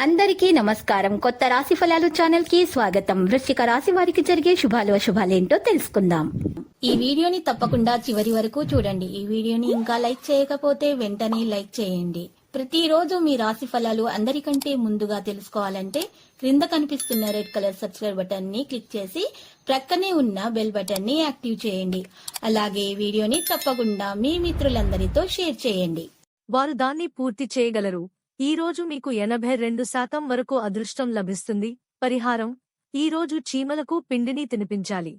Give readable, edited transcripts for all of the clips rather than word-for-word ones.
అందరికీ నమస్కారం. కొత్త రాశి ఫలాలు ఛానల్ కి స్వాగతం. వృశ్చిక రాశి వారికి జరిగే శుభాలు అశుభాలేంటో తెలుసుకుందాం. ఈ వీడియోని తప్పకుండా చివరి వరకు చూడండి. ఈ వీడియోని ఇంకా లైక్ చేయకపోతే వెంటనే లైక్ చేయండి. ప్రతిరోజు మీ రాశి ఫలాలు అందరికంటే ముందుగా తెలుసుకోవాలంటే క్రింద కనిపిస్తున్న రెడ్ కలర్ సబ్స్క్రైబ్ బటన్ ని క్లిక్ చేసి ప్రక్కనే ఉన్న బెల్ బటన్ ని యాక్టివ్ చేయండి. అలాగే వీడియోని తప్పకుండా మీ మిత్రులందరితో షేర్ చేయండి. వారు దాన్ని పూర్తి చేయగలరు. ఈ రోజు మీకు 82% వరకు అదృష్టం లభిస్తుంది. పరిహారం: ఈ రోజు చీమలకు పిండిని తినిపించాలి.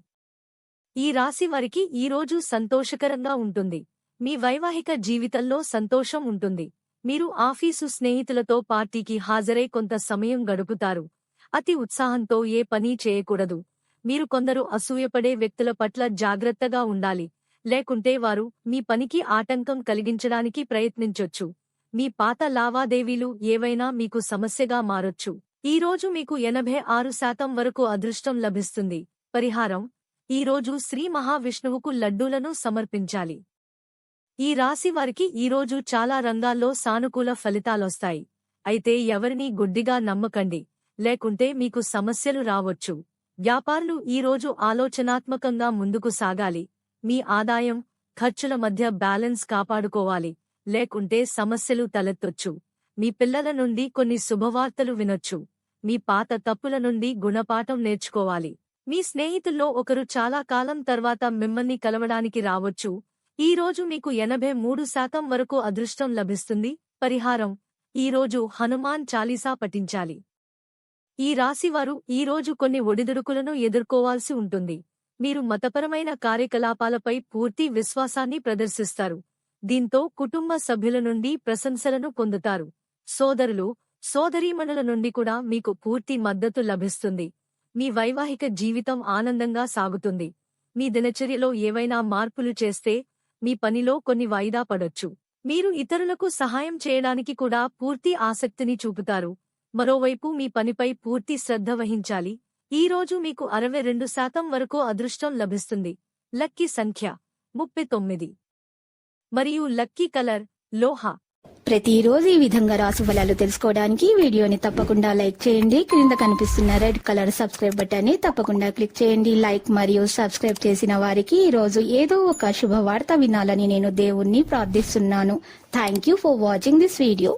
ఈ రాశి వారికి ఈ రోజు సంతోషకరంగా ఉంటుంది. మీ వైవాహిక జీవితంలో సంతోషం ఉంటుంది. మీరు ఆఫీసు స్నేహితులతో పార్టీకి హాజరై కొంత సమయం గడుపుతారు. అతి ఉత్సాహంతో ఏ పని చేయకూడదు. మీరు కొందరు అసూయపడే వ్యక్తుల పట్ల జాగ్రత్తగా ఉండాలి, లేకుంటే వారు మీ పనికి ఆటంకం కలిగించడానికి ప్రయత్నించొచ్చు. మీ పాత లావాదేవీలు ఏవైనా మీకు సమస్యగా మారొచ్చు. ఈ రోజు మీకు 86% వరకు అదృష్టం లభిస్తుంది. పరిహారం: ఈ రోజు శ్రీ మహావిష్ణువుకు లడ్డూలను సమర్పించాలి. ఈ రాశి వారికి ఈరోజు చాలా రంగాల్లో సానుకూల ఫలితాలొస్తాయి. అయితే ఎవరినీ గుడ్డిగా నమ్మకండి, లేకుంటే మీకు సమస్యలు రావొచ్చు. వ్యాపారులు ఈరోజు ఆలోచనాత్మకంగా ముందుకు సాగాలి. మీ ఆదాయం, ఖర్చుల మధ్య బ్యాలెన్స్ కాపాడుకోవాలి, లేకుంటే సమస్యలు తలెత్తొచ్చు. మీ పిల్లల నుండి కొన్ని శుభవార్తలు వినొచ్చు. మీ పాత తప్పుల నుండి గుణపాఠం నేర్చుకోవాలి. మీ స్నేహితుల్లో ఒకరు చాలా కాలం తర్వాత మిమ్మల్ని కలవడానికి రావొచ్చు. ఈ రోజు మీకు 83% వరకు అదృష్టం లభిస్తుంది. పరిహారం: ఈ రోజు హనుమాన్ చాలీసా పఠించాలి. ఈ రాశివారు ఈ రోజు కొన్ని ఒడిదుడుకులను ఎదుర్కోవాల్సి ఉంటుంది. మీరు మతపరమైన కార్యకలాపాలపై పూర్తి విశ్వాసాన్ని ప్రదర్శిస్తారు. దీంతో కుటుంబ సభ్యుల నుండి ప్రశంసలను పొందుతారు. సోదరులు, సోదరీమణుల నుండి కూడా మీకు పూర్తి మద్దతు లభిస్తుంది. మీ వైవాహిక జీవితం ఆనందంగా సాగుతుంది. మీ దినచర్యలో ఏవైనా మార్పులు చేస్తే మీ పనిలో కొన్ని వాయిదా పడొచ్చు. మీరు ఇతరులకు సహాయం చేయడానికి కూడా పూర్తి ఆసక్తిని చూపుతారు. మరోవైపు మీ పనిపై పూర్తి శ్రద్ధ వహించాలి. ఈ రోజు మీకు 62% వరకు అదృష్టం లభిస్తుంది. లక్కీ సంఖ్య 39 మరియు లక్కీ కలర్ లోహ. ప్రతిరోజు ఈ విధంగా రాశి ఫలాలు తెలుసుకోవడానికి వీడియోని తప్పకుండా లైక్ చేయండి. క్రింద కనిపిస్తున్న రెడ్ కలర్ సబ్స్క్రైబ్ బటన్ ని తప్పకుండా క్లిక్ చేయండి. లైక్ మరియు సబ్స్క్రైబ్ చేసిన వారికి ఈ రోజు ఏదో ఒక శుభవార్త వినాలని నేను దేవుణ్ణి ప్రార్థిస్తున్నాను. Thank you for watching this video.